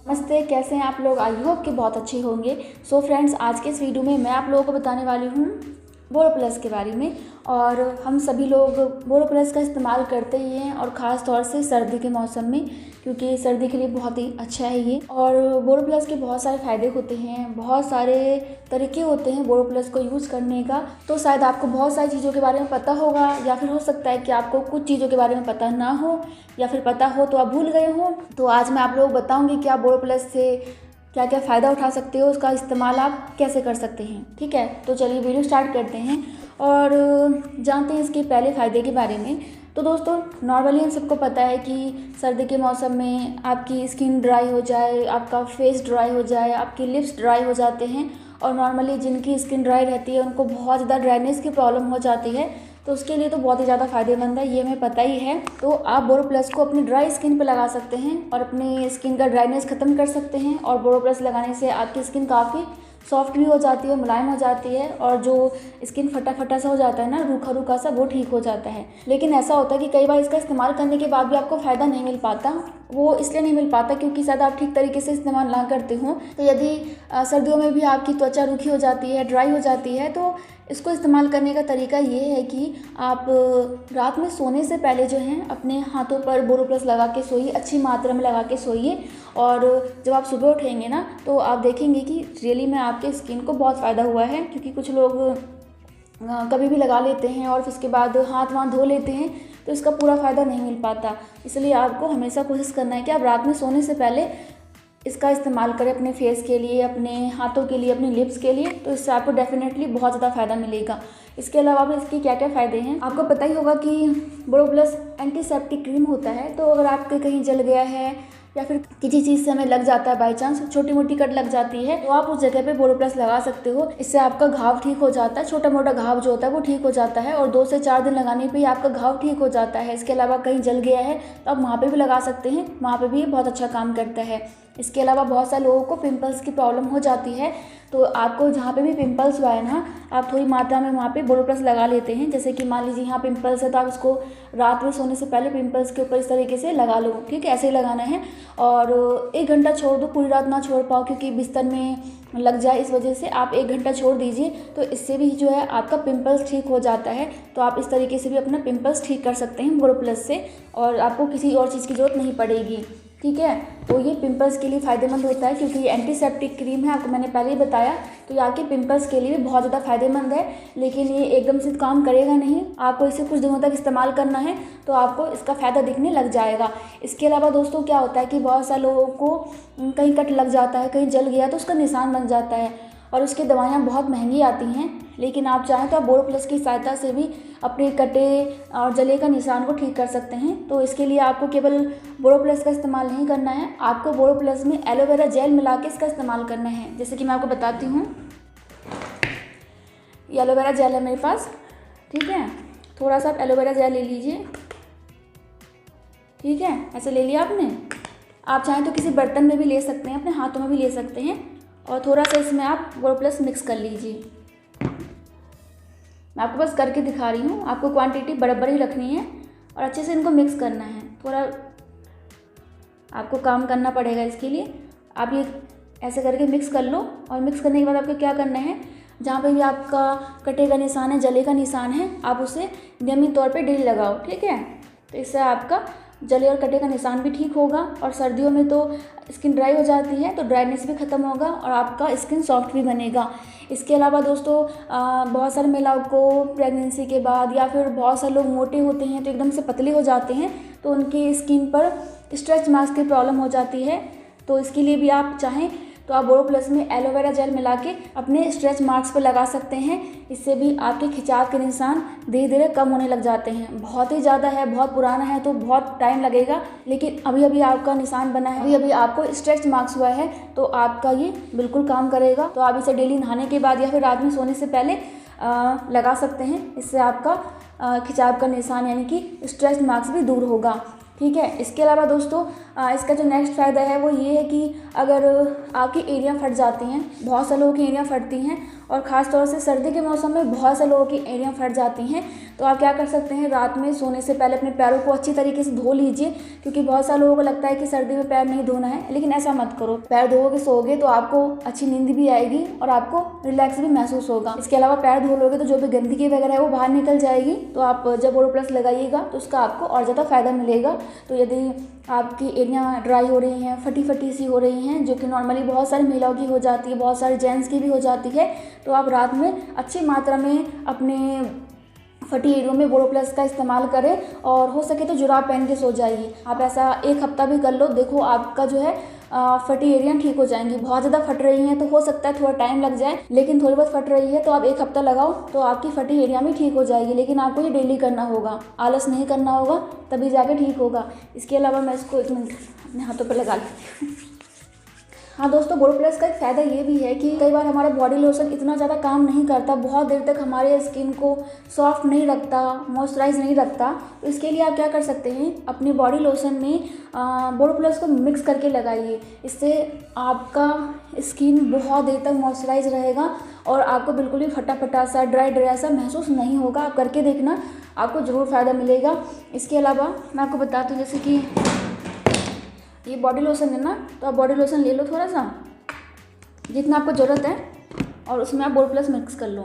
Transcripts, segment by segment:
नमस्ते, कैसे हैं आप लोग। आई होप कि बहुत अच्छे होंगे। सो फ्रेंड्स, आज के इस वीडियो में मैं आप लोगों को बताने वाली हूँ बोरोप्लस के बारे में। और हम सभी लोग बोरोप्लस का इस्तेमाल करते ही हैं, और ख़ास तौर से सर्दी के मौसम में, क्योंकि सर्दी के लिए बहुत ही अच्छा है ये। और बोरोप्लस के बहुत सारे फ़ायदे होते हैं, बहुत सारे तरीके होते हैं बोरोप्लस को यूज़ करने का। तो शायद आपको बहुत सारी चीज़ों के बारे में पता होगा, या फिर हो सकता है कि आपको कुछ चीज़ों के बारे में पता ना हो, या फिर पता हो तो आप भूल गए हो। तो आज मैं आप लोगों को बताऊँगी कि आप बोरोप्लस से क्या क्या फ़ायदा उठा सकते हो, उसका इस्तेमाल आप कैसे कर सकते हैं। ठीक है, तो चलिए वीडियो स्टार्ट करते हैं और जानते हैं इसके पहले फ़ायदे के बारे में। तो दोस्तों, नॉर्मली हम सबको पता है कि सर्दी के मौसम में आपकी स्किन ड्राई हो जाए, आपका फेस ड्राई हो जाए, आपकी लिप्स ड्राई हो जाते हैं। और नॉर्मली जिनकी स्किन ड्राई रहती है उनको बहुत ज़्यादा ड्राइनेस की प्रॉब्लम हो जाती है, तो उसके लिए तो बहुत ही ज़्यादा फ़ायदेमंद है, ये हमें पता ही है। तो आप बोरोप्लस को अपनी ड्राई स्किन पे लगा सकते हैं और अपनी स्किन का ड्राइनेस ख़त्म कर सकते हैं। और बोरोप्लस लगाने से आपकी स्किन काफ़ी सॉफ्ट भी हो जाती है, मुलायम हो जाती है, और जो स्किन फटा फटा सा हो जाता है ना, रूखा रूखा सा, वो ठीक हो जाता है। लेकिन ऐसा होता है कि कई बार इसका इस्तेमाल करने के बाद भी आपको फ़ायदा नहीं मिल पाता। वो इसलिए नहीं मिल पाता क्योंकि शायद आप ठीक तरीके से इस्तेमाल ना करते हो। तो यदि सर्दियों में भी आपकी त्वचा रूखी हो जाती है, ड्राई हो जाती है, तो इसको इस्तेमाल करने का तरीका ये है कि आप रात में सोने से पहले जो है अपने हाथों पर बोरोप्लस लगा के सोइए, अच्छी मात्रा में लगा के सोइए। और जब आप सुबह उठेंगे ना, तो आप देखेंगे कि रियली में आपके स्किन को बहुत फ़ायदा हुआ है। क्योंकि कुछ लोग कभी भी लगा लेते हैं और फिर उसके बाद हाथ वाथ धो लेते हैं, तो इसका पूरा फ़ायदा नहीं मिल पाता। इसलिए आपको हमेशा कोशिश करना है कि आप रात में सोने से पहले इसका इस्तेमाल करें अपने फेस के लिए, अपने हाथों के लिए, अपने लिप्स के लिए। तो इससे आपको डेफिनेटली बहुत ज़्यादा फ़ायदा मिलेगा। इसके अलावा भी इसके क्या क्या फ़ायदे हैं आपको पता ही होगा कि बोरोप्लस एंटीसेप्टिक क्रीम होता है। तो अगर आपके कहीं जल गया है या फिर किसी चीज़ से हमें लग जाता है, बाई चांस छोटी मोटी कट लग जाती है, तो आप उस जगह पे बोरोप्लस लगा सकते हो। इससे आपका घाव ठीक हो जाता है, छोटा मोटा घाव जो होता है वो ठीक हो जाता है, और 2 से 4 दिन लगाने पे ही आपका घाव ठीक हो जाता है। इसके अलावा कहीं जल गया है तो आप वहाँ पे भी लगा सकते हैं, वहाँ पे भी ये बहुत अच्छा काम करता है। इसके अलावा बहुत सारे लोगों को पिंपल्स की प्रॉब्लम हो जाती है, तो आपको जहाँ पे भी पिंपल्स हुआ है ना, आप थोड़ी मात्रा में वहाँ पे बोरोप्लस लगा लेते हैं। जैसे कि मान लीजिए यहाँ पिंपल्स है, तो आप इसको रात में सोने से पहले पिंपल्स के ऊपर इस तरीके से लगा लो। ठीक है, ऐसे ही लगाना है। और 1 घंटा छोड़ दो, पूरी रात ना छोड़ पाओ क्योंकि बिस्तर में लग जाए, इस वजह से आप 1 घंटा छोड़ दीजिए। तो इससे भी जो है आपका पिंपल्स ठीक हो जाता है। तो आप इस तरीके से भी अपना पिंपल्स ठीक कर सकते हैं बोरोप्लस से, और आपको किसी और चीज़ की ज़रूरत नहीं पड़ेगी। ठीक है, तो ये पिंपल्स के लिए फ़ायदेमंद होता है क्योंकि ये एंटीसेप्टिक क्रीम है, आपको मैंने पहले ही बताया। तो ये आपके पिंपल्स के लिए भी बहुत ज़्यादा फ़ायदेमंद है। लेकिन ये एकदम से काम करेगा नहीं, आपको इसे कुछ दिनों तक इस्तेमाल करना है, तो आपको इसका फ़ायदा दिखने लग जाएगा। इसके अलावा दोस्तों क्या होता है कि बहुत सारे लोगों को कहीं कट लग जाता है, कहीं जल गया तो उसका निशान बन जाता है, और उसकी दवाइयाँ बहुत महंगी आती हैं। लेकिन आप चाहें तो आप बोरोप्लस की सहायता से भी अपने कटे और जले का निशान को ठीक कर सकते हैं। तो इसके लिए आपको केवल बोरोप्लस का इस्तेमाल नहीं करना है, आपको बोरोप्लस में एलोवेरा जेल मिला के इसका इस्तेमाल करना है। जैसे कि मैं आपको बताती हूँ, ये एलोवेरा जेल है मेरे पास। ठीक है, थोड़ा सा आप एलोवेरा जेल ले लीजिए। ठीक है, ऐसे ले लिया आपने। आप चाहें तो किसी बर्तन में भी ले सकते हैं, अपने हाथों में भी ले सकते हैं, और थोड़ा सा इसमें आप बोरोप्लस मिक्स कर लीजिए। मैं आपको बस करके दिखा रही हूँ, आपको क्वांटिटी बराबर ही रखनी है और अच्छे से इनको मिक्स करना है। थोड़ा आपको काम करना पड़ेगा इसके लिए। आप ये ऐसे करके मिक्स कर लो, और मिक्स करने के बाद आपको क्या करना है, जहाँ पे भी आपका कटे का निशान है, जले का निशान है, आप उसे नियमित तौर पे डेली लगाओ। ठीक है, तो इससे आपका जले और कटे का निशान भी ठीक होगा। और सर्दियों में तो स्किन ड्राई हो जाती है, तो ड्राइनेस भी ख़त्म होगा और आपका स्किन सॉफ्ट भी बनेगा। इसके अलावा दोस्तों, बहुत सारी महिलाओं को प्रेगनेंसी के बाद, या फिर बहुत सारे लोग मोटे होते हैं तो एकदम से पतले हो जाते हैं, तो उनकी स्किन पर स्ट्रेच मार्क्स की प्रॉब्लम हो जाती है। तो इसके लिए भी आप चाहें तो आप बोरोप्लस में एलोवेरा जेल मिला के अपने स्ट्रेच मार्क्स पर लगा सकते हैं। इससे भी आपके खिंचाव के निशान धीरे धीरे कम होने लग जाते हैं। बहुत ही ज़्यादा है, बहुत पुराना है तो बहुत टाइम लगेगा, लेकिन अभी अभी आपका निशान बना है, अभी अभी आपको स्ट्रेच मार्क्स हुआ है, तो आपका ये बिल्कुल काम करेगा। तो आप इसे डेली नहाने के बाद या फिर रात में सोने से पहले लगा सकते हैं। इससे आपका खिंचाव का निशान यानी कि स्ट्रेच मार्क्स भी दूर होगा। ठीक है, इसके अलावा दोस्तों, इसका जो नेक्स्ट फ़ायदा है वो ये है कि अगर आपकी एड़ियाँ फट जाती हैं, बहुत से लोगों की एड़ियाँ फटती हैं और ख़ास तौर से सर्दी के मौसम में बहुत से लोगों की एड़ियाँ फट जाती हैं। तो आप क्या कर सकते हैं, रात में सोने से पहले अपने पैरों को अच्छी तरीके से धो लीजिए, क्योंकि बहुत सारे लोगों को लगता है कि सर्दी में पैर नहीं धोना है, लेकिन ऐसा मत करो। पैर धोगे सोओगे तो आपको अच्छी नींद भी आएगी और आपको रिलैक्स भी महसूस होगा। इसके अलावा पैर धो लोगे तो जो भी गंदगी वगैरह है वो बाहर निकल जाएगी। तो आप जब बोरोप्लस लगाइएगा तो उसका आपको और ज़्यादा फ़ायदा मिलेगा। तो यदि आपकी एड़ियाँ ड्राई हो रही हैं, फटी फटी सी हो रही हैं, जो कि नॉर्मली बहुत सारी महिलाओं की हो जाती है, बहुत सारे जेंट्स की भी हो जाती है, तो आप रात में अच्छी मात्रा में अपने फटी एड़ियों में बोरोप्लस का इस्तेमाल करें और हो सके तो जुराब पहन के सो जाइए। आप ऐसा 1 हफ्ता भी कर लो, देखो आपका जो है फटी एड़ियाँ ठीक हो जाएंगी। बहुत ज़्यादा फट रही हैं तो हो सकता है थोड़ा टाइम लग जाए, लेकिन थोड़ी बहुत फट रही है तो आप 1 हफ्ता लगाओ तो आपकी फटी एड़ियाँ भी ठीक हो जाएगी। लेकिन आपको ये डेली करना होगा, आलस नहीं करना होगा, तभी जाके ठीक होगा। इसके अलावा मैं इसको 1 मिनट अपने हाथों पर लगा लेती हूँ। हाँ दोस्तों, बोरोप्लस का एक फ़ायदा ये भी है कि कई बार हमारा बॉडी लोशन इतना ज़्यादा काम नहीं करता, बहुत देर तक हमारे स्किन को सॉफ्ट नहीं रखता, मॉइस्चराइज नहीं रखता। तो इसके लिए आप क्या कर सकते हैं, अपने बॉडी लोशन में बोरोप्लस को मिक्स करके लगाइए। इससे आपका स्किन बहुत देर तक मॉइस्चराइज रहेगा और आपको बिल्कुल भी फटा फटा सा, ड्राई सा महसूस नहीं होगा। आप करके देखना, आपको ज़रूर फ़ायदा मिलेगा। इसके अलावा मैं आपको बताती हूँ, जैसे कि ये बॉडी लोशन है ना, तो आप बॉडी लोशन ले लो थोड़ा सा, जितना आपको ज़रूरत है, और उसमें आप बोरोप्लस मिक्स कर लो।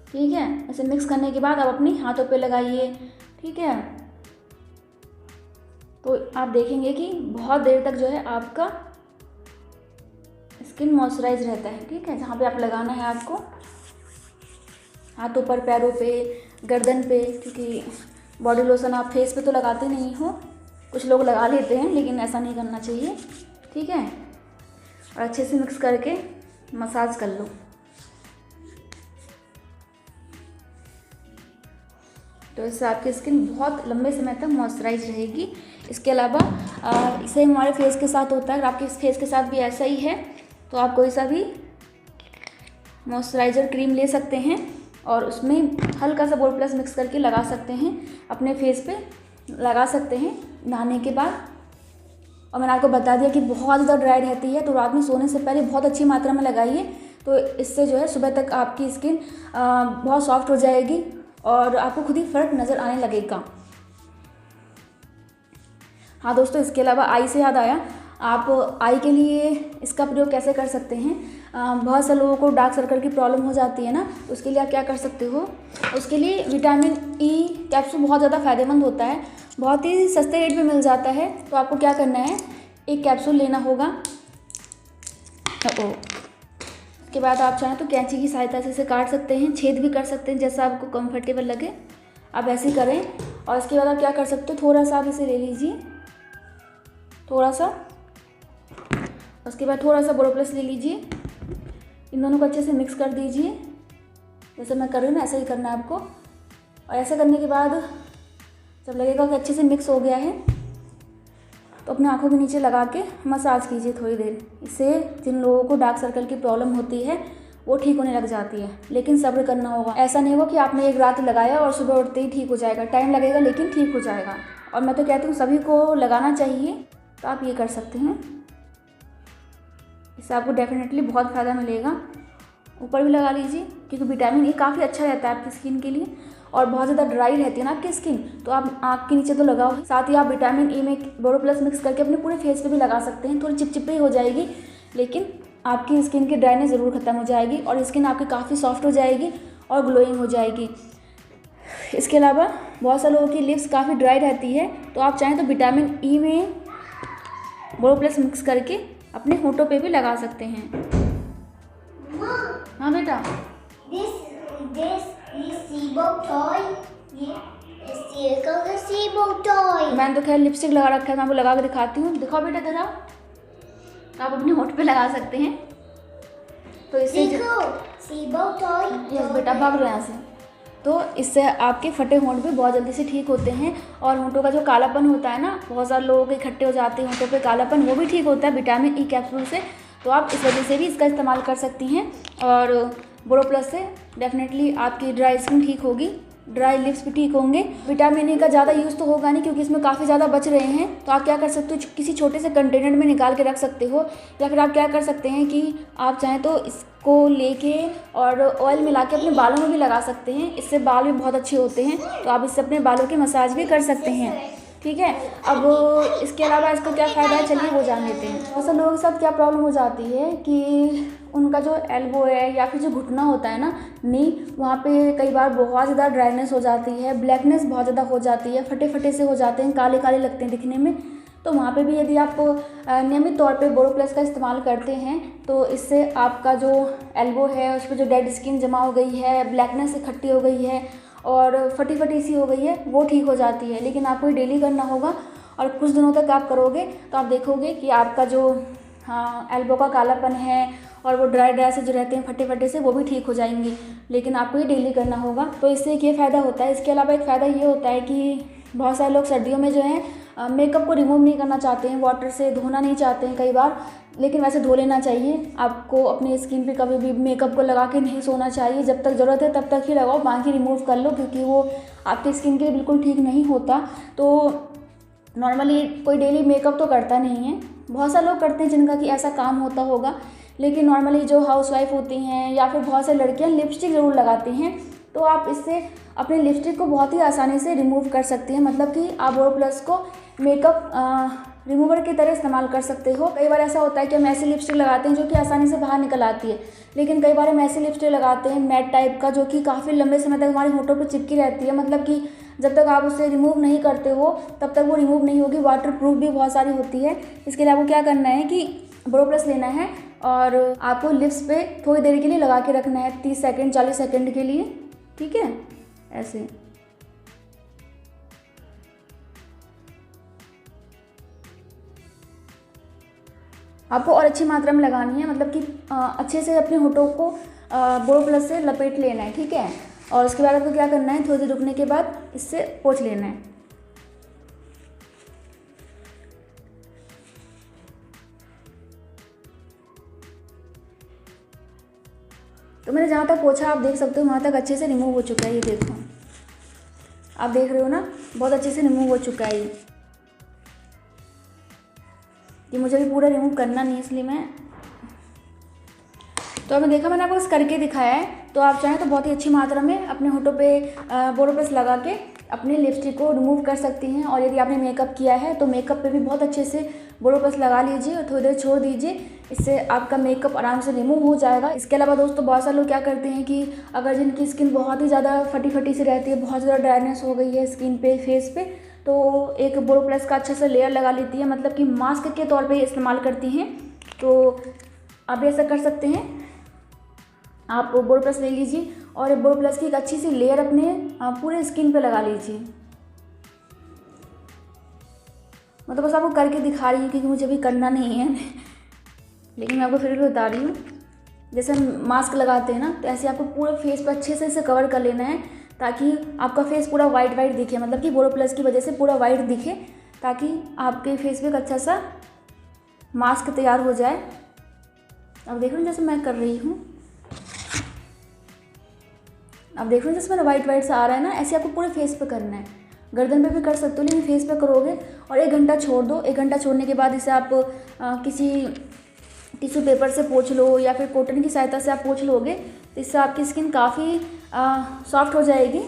ठीक है, ऐसे मिक्स करने के बाद आप अपने हाथों पे लगाइए। ठीक है, तो आप देखेंगे कि बहुत देर तक जो है आपका स्किन मॉइस्चराइज रहता है। ठीक है, जहाँ पे आप लगाना है आपको, हाथों पर, पैरों पे, गर्दन पे, क्योंकि बॉडी लोशन आप फेस पे तो लगाते नहीं हो, कुछ लोग लगा लेते हैं, लेकिन ऐसा नहीं करना चाहिए। ठीक है, और अच्छे से मिक्स करके मसाज कर लो। तो इससे आपकी स्किन बहुत लंबे समय तक मॉइस्चराइज रहेगी। इसके अलावा इसे हमारे फेस के साथ होता है, अगर आपके फेस के साथ भी ऐसा ही है तो आप कोई सा भी मॉइस्चराइज़र क्रीम ले सकते हैं और उसमें हल्का सा बोरोप्लस मिक्स करके लगा सकते हैं, अपने फेस पे लगा सकते हैं नहाने के बाद। और मैंने आपको बता दिया कि बहुत ज़्यादा ड्राई रहती है, तो रात में सोने से पहले बहुत अच्छी मात्रा में लगाइए। तो इससे जो है सुबह तक आपकी स्किन बहुत सॉफ्ट हो जाएगी और आपको खुद ही फ़र्क नज़र आने लगेगा। हाँ दोस्तों, इसके अलावा आई से याद आया, आप आई के लिए इसका प्रयोग कैसे कर सकते हैं। बहुत से लोगों को डार्क सर्कल की प्रॉब्लम हो जाती है ना, तो उसके लिए आप क्या कर सकते हो, उसके लिए विटामिन ई कैप्सूल बहुत ज़्यादा फ़ायदेमंद होता है, बहुत ही सस्ते रेट पे मिल जाता है। तो आपको क्या करना है, 1 कैप्सूल लेना होगा। उसके बाद आप चाहें तो कैंची की सहायता से इसे काट सकते हैं, छेद भी कर सकते हैं, जैसा आपको कंफर्टेबल लगे आप ऐसे करें। और इसके बाद आप क्या कर सकते हो, थोड़ा सा आप इसे ले लीजिए, थोड़ा सा, उसके बाद थोड़ा सा बोरोप्लस ले लीजिए, इन दोनों को अच्छे से मिक्स कर दीजिए, जैसे मैं कर रही हूँ ना ऐसा ही करना है आपको। और ऐसा करने के बाद जब लगेगा कि अच्छे से मिक्स हो गया है तो अपने आँखों के नीचे लगा के मसाज कीजिए थोड़ी देर। इससे जिन लोगों को डार्क सर्कल की प्रॉब्लम होती है वो ठीक होने लग जाती है, लेकिन सब्र करना होगा। ऐसा नहीं होगा कि आपने एक रात लगाया और सुबह उठते ही ठीक हो जाएगा, टाइम लगेगा लेकिन ठीक हो जाएगा। और मैं तो कहती हूँ सभी को लगाना चाहिए, तो आप ये कर सकते हैं, इससे आपको डेफिनेटली बहुत फ़ायदा मिलेगा। ऊपर भी लगा लीजिए, क्योंकि विटामिन ई काफ़ी अच्छा रहता है आपकी स्किन के लिए। और बहुत ज़्यादा ड्राई रहती है ना आपकी स्किन, तो आप आँख के नीचे तो लगाओ, साथ ही आप विटामिन ई में बोरोप्लस मिक्स करके अपने पूरे फेस पे भी लगा सकते हैं। थोड़ी चिपचिपी हो जाएगी, लेकिन आपकी स्किन की ड्राइनेस ज़रूर ख़त्म हो जाएगी और स्किन आपकी काफ़ी सॉफ्ट हो जाएगी और ग्लोइंग हो जाएगी। इसके अलावा बहुत सारे लोगों की लिप्स काफ़ी ड्राई रहती है, तो आप चाहें तो विटामिन ई में बोरोप्लस मिक्स करके अपने होठों पे भी लगा सकते हैं। हाँ बेटा, मैंने तो खैर लिपस्टिक लगा रखा है, मैं आपको लगा के दिखाती हूँ। दिखाओ बेटा जरा, आप अपने होठ पे लगा सकते हैं। तो इससे यस बेटा, भाग लो यहाँ से। तो इससे आपके फटे होंठ भी बहुत जल्दी से ठीक होते हैं और होंठों का जो कालापन होता है ना, बहुत सारे लोगों के इकट्ठे हो जाते हैं होंठों पे कालापन, वो भी ठीक होता है विटामिन ई कैप्सूल से। तो आप इस वजह से भी इसका इस्तेमाल कर सकती हैं और बोरोप्लस से डेफिनेटली आपकी ड्राई स्किन ठीक होगी। ड्राई लिप्स भी ठीक होंगे। विटामिन ई का ज़्यादा यूज़ तो होगा नहीं क्योंकि इसमें काफ़ी ज़्यादा बच रहे हैं, तो आप क्या कर सकते हो, किसी छोटे से कंटेनर में निकाल के रख सकते हो, या फिर आप क्या कर सकते हैं कि आप चाहें तो इसको लेके और ऑयल मिला के अपने बालों में भी लगा सकते हैं। इससे बाल भी बहुत अच्छे होते हैं, तो आप इससे अपने बालों की मसाज भी कर सकते हैं, ठीक है। अब इसके अलावा इसका क्या फ़ायदा है, चलिए वो जान लेते हैं। बहुत सारे लोगों के साथ क्या प्रॉब्लम हो जाती है कि उनका जो एल्बो है या फिर जो घुटना होता है ना, नी, वहाँ पे कई बार बहुत ज़्यादा ड्राइनेस हो जाती है, ब्लैकनेस बहुत ज़्यादा हो जाती है, फटे फटे से हो जाते हैं, काले काले लगते हैं दिखने में। तो वहाँ पे भी यदि आप नियमित तौर पे बोरोप्लस का इस्तेमाल करते हैं तो इससे आपका जो एल्बो है उस पर जो डेड स्किन जमा हो गई है, ब्लैकनेस इकट्ठी हो गई है और फटी फटी सी हो गई है, वो ठीक हो जाती है। लेकिन आपको डेली करना होगा और कुछ दिनों तक आप करोगे तो आप देखोगे कि आपका जो एल्बो का कालापन है और वो ड्राई से जो रहते हैं फटे फटे से, वो भी ठीक हो जाएंगे। लेकिन आपको ये डेली करना होगा, तो इससे एक ये फ़ायदा होता है। इसके अलावा एक फ़ायदा ये होता है कि बहुत सारे लोग सर्दियों में जो है मेकअप को रिमूव नहीं करना चाहते हैं, वाटर से धोना नहीं चाहते हैं कई बार, लेकिन वैसे धो लेना चाहिए। आपको अपनी स्किन पे कभी भी मेकअप को लगा के नहीं सोना चाहिए, जब तक ज़रूरत है तब तक ही लगाओ, बाकी रिमूव कर लो, क्योंकि वो आपकी स्किन के लिए बिल्कुल ठीक नहीं होता। तो नॉर्मली कोई डेली मेकअप तो करता नहीं है, बहुत सारे लोग करते हैं जिनका कि ऐसा काम होता होगा, लेकिन नॉर्मली जो हाउसवाइफ होती हैं या फिर बहुत सारी लड़कियां लिपस्टिक ज़रूर लगाती हैं, तो आप इससे अपने लिपस्टिक को बहुत ही आसानी से रिमूव कर सकती हैं। मतलब कि आप बोरोप्लस को मेकअप रिमूवर की तरह इस्तेमाल कर सकते हो। कई बार ऐसा होता है कि हम ऐसी लिपस्टिक लगाते हैं जो कि आसानी से बाहर निकल आती है, लेकिन कई बार हम ऐसी लिपस्टिक लगाते हैं मैट टाइप का, जो कि काफ़ी लंबे समय तक हमारे होठों पर चिपकी रहती है। मतलब कि जब तक आप उसे रिमूव नहीं करते हो तब तक वो रिमूव नहीं होगी। वाटर प्रूफ भी बहुत सारी होती है। इसके लिए आपको क्या करना है कि बोरोप्लस लेना है और आपको लिप्स पे थोड़ी देर के लिए लगा के रखना है, 30 सेकंड 40 सेकंड के लिए, ठीक है, ऐसे। आपको और अच्छी मात्रा में लगानी है, मतलब कि अच्छे से अपने होठों को बोरोप्लस से लपेट लेना है, ठीक है। और उसके बाद आपको क्या करना है, थोड़ी देर रुकने के बाद इससे पोंछ लेना है। तो मैंने जहाँ तक पोंछा आप देख सकते हो वहाँ तक अच्छे से रिमूव हो चुका है। ये देखो, आप देख रहे हो ना, बहुत अच्छे से रिमूव हो चुका है ये मुझे भी पूरा रिमूव करना नहीं, इसलिए मैं, तो आपने देखा मैंने आपको करके दिखाया है। तो आप चाहें तो बहुत ही अच्छी मात्रा में अपने होठों पे बोरोप्लस लगा के अपने लिपस्टिक को रिमूव कर सकती हैं। और यदि आपने मेकअप किया है तो मेकअप पे भी बहुत अच्छे से बोरोप्लस लगा लीजिए और थोड़ी देर छोड़ दीजिए, इससे आपका मेकअप आराम से रिमूव हो जाएगा। इसके अलावा दोस्तों बहुत सारे लोग क्या करते हैं कि अगर जिनकी स्किन बहुत ही ज़्यादा फटी फटी सी रहती है, बहुत ज़्यादा ड्राइनेस हो गई है स्किन पे, फेस पे, तो एक बोरोप्लस का अच्छा सा लेयर लगा लेती है, मतलब कि मास्क के तौर पे इस्तेमाल करती हैं। तो आप भी ऐसा कर सकते हैं। आप बोरोप्लस ले लीजिए और बोरोप्लस की एक अच्छी सी लेयर अपने पूरे स्किन पे लगा लीजिए। मैं तो बस आपको करके दिखा रही हूँ क्योंकि मुझे अभी करना नहीं है लेकिन मैं आपको फिर भी बता रही हूँ। जैसे हम मास्क लगाते हैं ना, तो ऐसे आपको पूरे फेस पर अच्छे से इसे कवर कर लेना है ताकि आपका फेस पूरा वाइट वाइट दिखे, मतलब कि बोरोप्लस की वजह से पूरा वाइट दिखे, ताकि आपके फेस पे एक अच्छा सा मास्क तैयार हो जाए। अब देख रहे हो जैसे मैं कर रही हूँ, अब देख रहे हो जैसे मेरा वाइट वाइट सा आ रहा है ना, ऐसे आपको पूरे फेस पे करना है। गर्दन पे भी कर सकते हो लेकिन फेस पे करोगे और 1 घंटा छोड़ दो। 1 घंटा छोड़ने के बाद इसे आप किसी टिश्यू पेपर से पोंछ लो या फिर कॉटन की सहायता से आप पोंछ लोगे, तो इससे आपकी स्किन काफ़ी सॉफ्ट हो जाएगी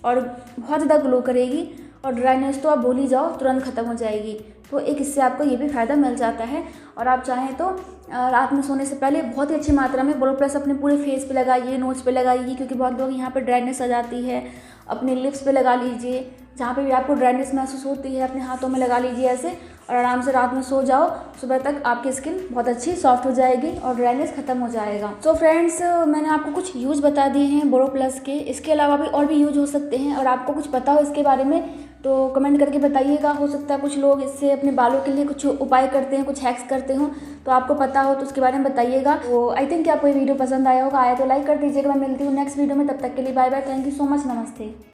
और बहुत ज़्यादा ग्लो करेगी और ड्राइनेस तो आप भूल ही जाओ, तुरंत ख़त्म हो जाएगी। तो एक इससे आपको ये भी फ़ायदा मिल जाता है। और आप चाहें तो रात में सोने से पहले बहुत ही अच्छी मात्रा में बोरोप्लस अपने पूरे फेस पे लगाइए, नोज़ पे लगाइए, क्योंकि बहुत लोग यहाँ पे ड्राइनेस आ जाती है। अपने लिप्स पे लगा लीजिए, जहाँ पे भी आपको ड्राइनेस महसूस होती है अपने हाथों में लगा लीजिए ऐसे, और आराम से रात में सो जाओ। सुबह तक आपकी स्किन बहुत अच्छी सॉफ्ट हो जाएगी और ड्राइनेस खत्म हो जाएगा। तो फ्रेंड्स, मैंने आपको कुछ यूज़ बता दिए हैं बोरोप्लस के। इसके अलावा भी और भी यूज हो सकते हैं, और आपको कुछ पता हो इसके बारे में तो कमेंट करके बताइएगा। हो सकता है कुछ लोग इससे अपने बालों के लिए कुछ उपाय करते हैं, कुछ हैक्स करते हो, तो आपको पता हो तो उसके बारे में बताइएगा। तो आई थिंक कि आपको ये वीडियो पसंद आया होगा। आया तो लाइक कर दीजिएगा। मैं मिलती हूँ नेक्स्ट वीडियो में, तब तक के लिए bye bye. Thank you so much, नमस्ते।